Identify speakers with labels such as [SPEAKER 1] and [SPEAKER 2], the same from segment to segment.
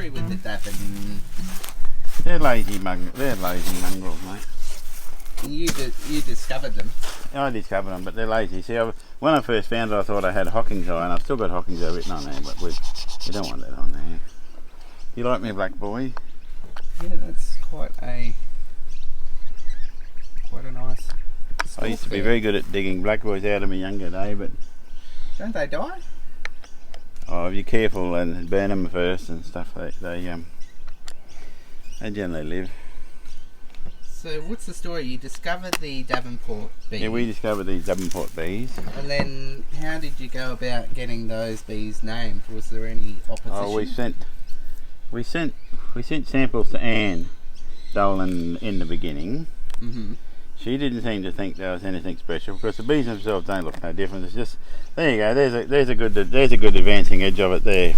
[SPEAKER 1] story with the Davin?
[SPEAKER 2] They're lazy mongrels, mate.
[SPEAKER 1] You discovered them.
[SPEAKER 2] I discovered them, but they're lazy. See, when I first found it, I thought I had Hocking's eye, and I've still got Hocking's eye written on there, but we don't want that on there. You like me, black boy?
[SPEAKER 1] Yeah, that's quite a nice.
[SPEAKER 2] I used to be very good at digging black boys out in my younger day, but
[SPEAKER 1] don't they die?
[SPEAKER 2] oh, if you're careful and burn them first and stuff, they generally live.
[SPEAKER 1] So what's the story? You discovered the Davenport bees.
[SPEAKER 2] Yeah, we discovered these Davenport bees.
[SPEAKER 1] And then how did you go about getting those bees named? Was there any opposition?
[SPEAKER 2] Oh, we sent samples to Anne Dolan in the beginning.
[SPEAKER 1] Mm-hmm.
[SPEAKER 2] She didn't seem to think there was anything special because the bees themselves don't look no different. It's just, there you go. There's a good advancing edge of it there.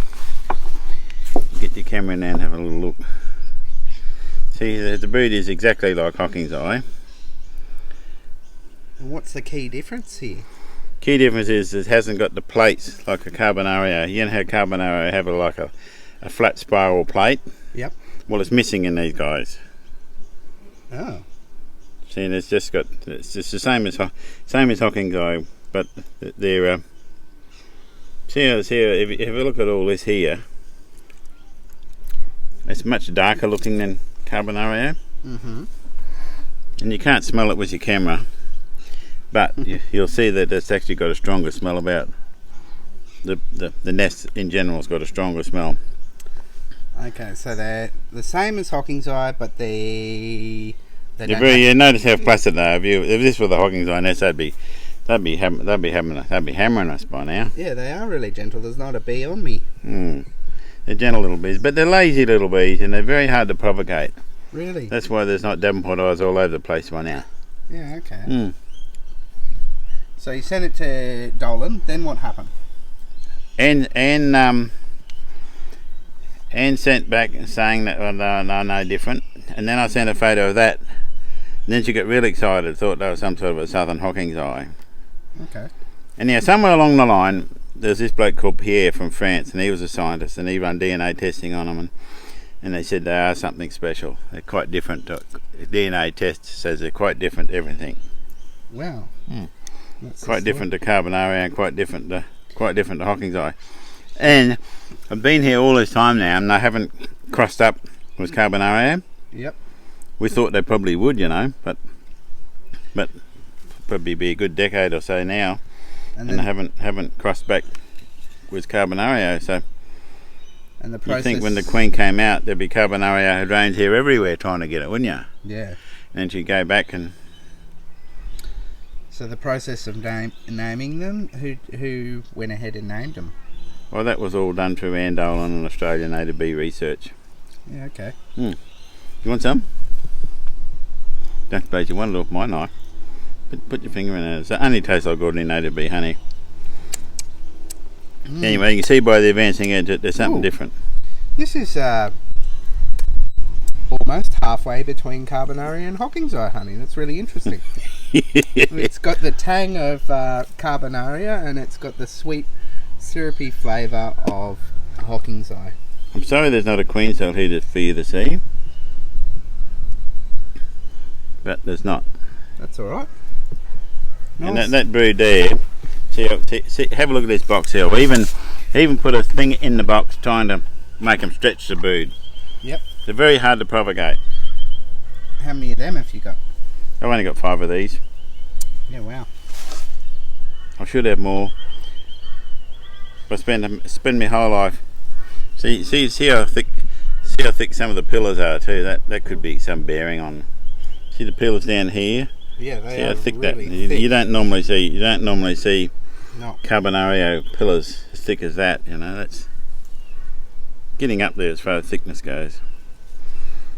[SPEAKER 2] Get your camera in there and have a little look. See, the brood is exactly like Hocking's eye.
[SPEAKER 1] And what's the key difference here?
[SPEAKER 2] Key difference is it hasn't got the plates like a Carbonaria. You know how Carbonaria have like a flat spiral plate?
[SPEAKER 1] Yep.
[SPEAKER 2] Well, it's missing in these guys.
[SPEAKER 1] Oh.
[SPEAKER 2] See, it's just the same as Hocking's eye, but they're see if you look at all this here, it's much darker looking than Carbonaria.
[SPEAKER 1] Mm-hmm.
[SPEAKER 2] And you can't smell it with your camera, but you'll see that it's actually got a stronger smell about the nest in general has got a stronger smell.
[SPEAKER 1] Okay, so they're the same as Hocking's eye, but you
[SPEAKER 2] notice how flaccid they are. If this were the Hocking's eye nest, they'd be hammering us by now.
[SPEAKER 1] Yeah, they are really gentle. There's not a bee on me.
[SPEAKER 2] They're gentle little bees, but they're lazy little bees, and they're very hard to propagate.
[SPEAKER 1] Really?
[SPEAKER 2] That's why there's not Davenport eyes all over the place by now.
[SPEAKER 1] Yeah. Okay. So you sent it to Dolan. Then what happened?
[SPEAKER 2] And sent back saying that no different, and then I sent a photo of that. And then she got really excited, thought that was some sort of a southern Hocking's eye.
[SPEAKER 1] Okay.
[SPEAKER 2] And yeah, somewhere along the line, there's this bloke called Pierre from France, and he was a scientist, and he ran DNA testing on them, and they said they are something special. They're quite different. DNA test says they're quite different to everything.
[SPEAKER 1] Wow.
[SPEAKER 2] Quite different to Carbonaria, and quite different to Hocking's eye. And I've been here all this time now, and they haven't crossed up with Carbonaria.
[SPEAKER 1] Yep.
[SPEAKER 2] We thought they probably would, but probably be a good decade or so now, and they haven't crossed back with Carbonaria. So,
[SPEAKER 1] and the process.
[SPEAKER 2] You think when the Queen came out, there'd be Carbonaria drones here everywhere trying to get it, wouldn't you?
[SPEAKER 1] Yeah.
[SPEAKER 2] And she'd go back and.
[SPEAKER 1] So the process of naming them, who went ahead and named them?
[SPEAKER 2] Well, that was all done through Anne Dolan and Australiannativebee research.
[SPEAKER 1] Yeah. Okay.
[SPEAKER 2] You want some? Don't suppose you want it off my knife. Put your finger in it. It only tastes like ordinary native bee honey. Anyway, you can see by the advancing edge that there's something different.
[SPEAKER 1] This is almost halfway between Carbonaria and Hocking's eye honey. That's really interesting. It's got the tang of Carbonaria, and it's got the sweet, syrupy flavour of Hocking's eye.
[SPEAKER 2] I'm sorry there's not a queen cell here for you to see. But there's not.
[SPEAKER 1] That's alright. Nice.
[SPEAKER 2] And that brood there, see, have a look at this box here. We even put a thing in the box trying to make them stretch the brood.
[SPEAKER 1] Yep.
[SPEAKER 2] They're very hard to propagate.
[SPEAKER 1] How many of them have you got?
[SPEAKER 2] I've only got 5 of these.
[SPEAKER 1] Yeah, wow.
[SPEAKER 2] I should have more. I spend my whole life. See how thick some of the pillars are too. That could be some bearing on. See the pillars down here.
[SPEAKER 1] Yeah, they
[SPEAKER 2] see
[SPEAKER 1] are
[SPEAKER 2] how thick
[SPEAKER 1] really
[SPEAKER 2] that.
[SPEAKER 1] thick.
[SPEAKER 2] You don't normally see
[SPEAKER 1] no.
[SPEAKER 2] Carbonaria pillars as thick as that. That's getting up there as far as thickness goes.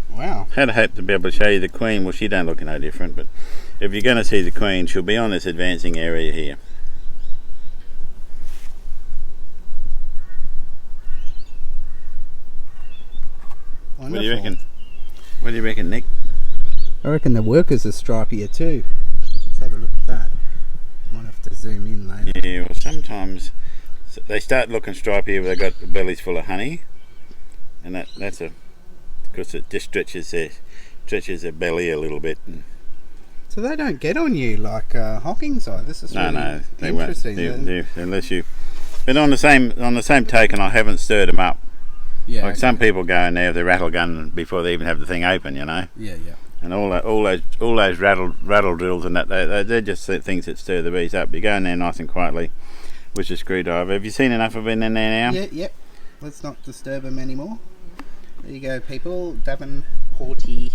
[SPEAKER 1] Wow.
[SPEAKER 2] Had hoped to be able to show you the Queen. Well, she don't look no different, but if you're going to see the Queen, she'll be on this advancing area here.
[SPEAKER 1] Wonderful.
[SPEAKER 2] What do you reckon? What do you reckon, Nick?
[SPEAKER 1] I reckon the workers are stripier too. Let's have a look at that. Might have to zoom in later.
[SPEAKER 2] Yeah, well sometimes they start looking stripy if they've got the bellies full of honey, and that's because it just stretches their belly a little bit.
[SPEAKER 1] So they don't get on you like Hocking's eye. This is really
[SPEAKER 2] they
[SPEAKER 1] interesting.
[SPEAKER 2] won't. Unless you. But on the same token, I haven't stirred them up.
[SPEAKER 1] Yeah.
[SPEAKER 2] Like some people go in there with their rattle gun before they even have the thing open, you know.
[SPEAKER 1] Yeah.
[SPEAKER 2] And all those rattle drills and that they're just things that stir the bees up. You go in there nice and quietly with a screwdriver. Have you seen enough of it in there now?
[SPEAKER 1] Yeah. Yep. Let's not disturb them anymore. There you go, people. Davenporti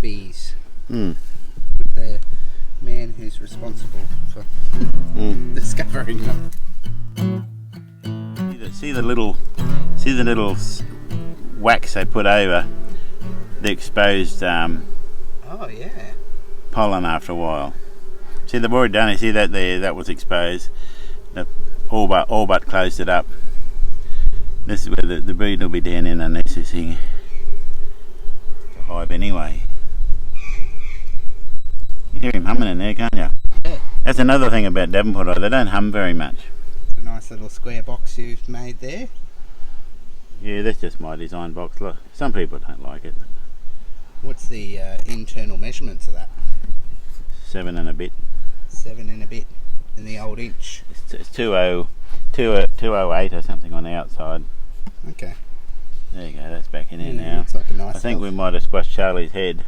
[SPEAKER 1] bees. With the man who's responsible for discovering them.
[SPEAKER 2] See the little wax they put over the exposed
[SPEAKER 1] Oh yeah.
[SPEAKER 2] pollen after a while. See, they've already done it. See that there? That was exposed. That all but closed it up. This is where the breed will be down in underneath this thing. The hive anyway. You hear him humming in there, can't you?
[SPEAKER 1] Yeah.
[SPEAKER 2] That's another thing about Davenport. They don't hum very much.
[SPEAKER 1] A nice little square box you've made there.
[SPEAKER 2] Yeah, that's just my design box. Look, some people don't like it.
[SPEAKER 1] What's the internal measurements of that?
[SPEAKER 2] 7 and a bit.
[SPEAKER 1] 7 and a bit in the old inch.
[SPEAKER 2] It's 208 or something on the outside.
[SPEAKER 1] Okay.
[SPEAKER 2] There you go, that's back in there now.
[SPEAKER 1] Looks like a nice
[SPEAKER 2] I think we might have squashed Charlie's head.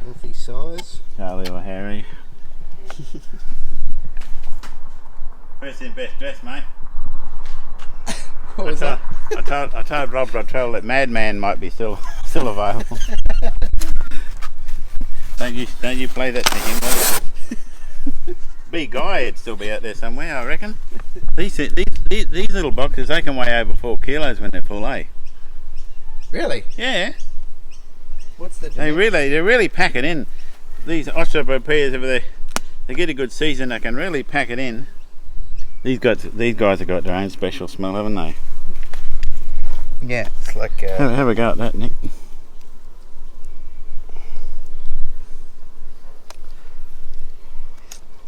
[SPEAKER 1] healthy size.
[SPEAKER 2] Charlie or Harry. First in best dress, mate.
[SPEAKER 1] What was that?
[SPEAKER 2] I told Rob Rotrell that Madman might be still available. Don't you play that to him, will you? Big guy would still be out there somewhere, I reckon. These little boxes, they can weigh over 4 kilos when they're full, eh?
[SPEAKER 1] Really?
[SPEAKER 2] Yeah.
[SPEAKER 1] What's the
[SPEAKER 2] They really pack it in. These Australiannativebee, if they get a good season, they can really pack it in. These guys have got their own special smell, haven't they?
[SPEAKER 1] Yeah, it's like
[SPEAKER 2] Have a go at that, Nick.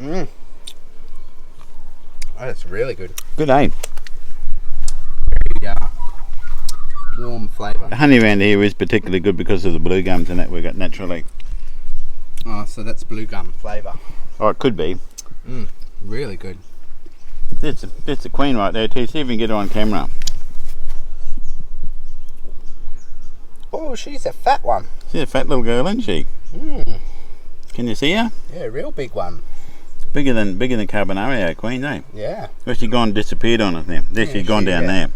[SPEAKER 1] Oh, that's really good.
[SPEAKER 2] Good, eh?
[SPEAKER 1] Yeah. Warm flavour.
[SPEAKER 2] The honey around here is particularly good because of the blue gums and that we've got naturally.
[SPEAKER 1] Oh, so that's blue gum flavour.
[SPEAKER 2] Oh, it could be.
[SPEAKER 1] Really good.
[SPEAKER 2] It's a queen right there too. See if we can get her on camera.
[SPEAKER 1] Oh, she's a fat one.
[SPEAKER 2] She's a fat little girl, isn't she? Can you see her?
[SPEAKER 1] Yeah, real big one.
[SPEAKER 2] Bigger than Carbonaria queen, eh?
[SPEAKER 1] Yeah.
[SPEAKER 2] Where's she gone? Disappeared on us now. There she's gone down there.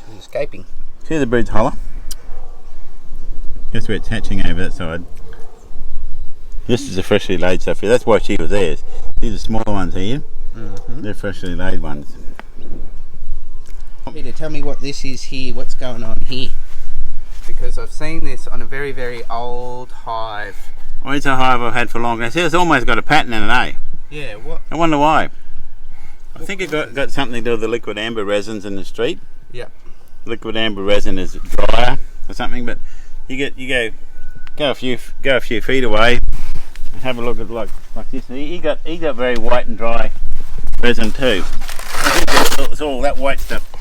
[SPEAKER 1] She's escaping.
[SPEAKER 2] See the breed's holler? Guess where it's hatching over that side. This is the freshly laid stuff here. That's why she was there. These are smaller ones here. They're freshly laid ones.
[SPEAKER 1] Peter, tell me what this is here. What's going on here? Because I've seen this on a very, very old hive.
[SPEAKER 2] Oh, it's a hive I've had for long. See, it's almost got a pattern in it, eh?
[SPEAKER 1] Yeah, what?
[SPEAKER 2] I wonder why. I think it got something to do with the liquid amber resins in the street.
[SPEAKER 1] Yep.
[SPEAKER 2] Liquid amber resin is drier or something, but you go a few feet away and have a look at like this. He got very white and dry resin too. I think it's all that white stuff.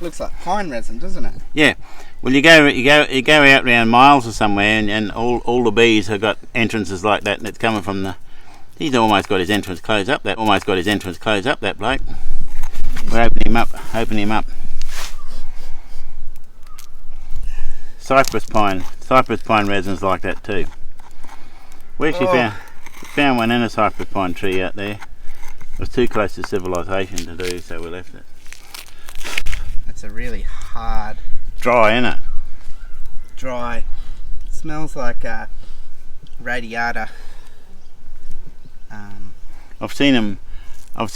[SPEAKER 1] Looks like pine resin, doesn't it?
[SPEAKER 2] Yeah. Well, you go out around miles or somewhere, and all the bees have got entrances like that, and it's coming from the. He's almost got his entrance closed up. That bloke. We're opening him up. Cypress pine resins like that too. We actually found one in a cypress pine tree out there. It was too close to civilization to do, so we left it.
[SPEAKER 1] It's a really hard,
[SPEAKER 2] Dry, isn't it?
[SPEAKER 1] dry. Smells like a radiator.
[SPEAKER 2] I've seen them on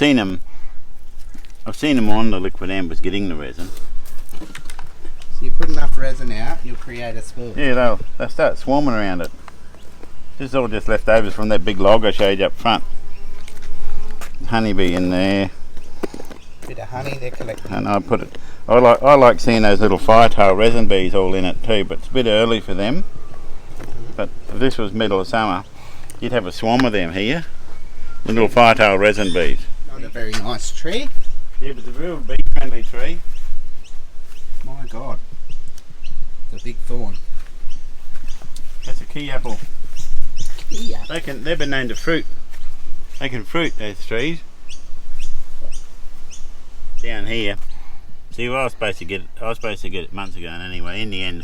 [SPEAKER 2] the liquid ambers getting the resin.
[SPEAKER 1] So you put enough resin out, you'll create a spool.
[SPEAKER 2] Yeah, they'll start swarming around it. This is all just leftovers from that big log I showed you up front. Honeybee in there.
[SPEAKER 1] Bit of honey they're collecting.
[SPEAKER 2] And I like seeing those little firetail resin bees all in it too, but it's a bit early for them. But if this was middle of summer, you'd have a swarm of them here. The little firetail resin bees.
[SPEAKER 1] Not a very nice tree.
[SPEAKER 2] Yeah, but it's a real bee friendly tree.
[SPEAKER 1] My God.
[SPEAKER 2] key apple.
[SPEAKER 1] Yeah.
[SPEAKER 2] They've been known to fruit. They can fruit those trees. Down here. See, I was supposed to get it months ago, and anyway, in the end,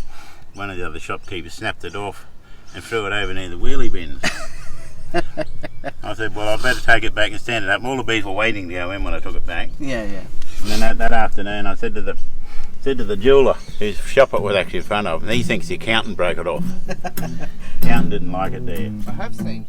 [SPEAKER 2] one of the other shopkeepers snapped it off and threw it over near the wheelie bins. I said, well, I better take it back and stand it up. All the bees were waiting to go in when I took it back.
[SPEAKER 1] Yeah, yeah.
[SPEAKER 2] And then that afternoon, I said to the jeweller, whose shop it was actually in front of, and he thinks the accountant broke it off. The accountant didn't like it there.
[SPEAKER 1] I have seen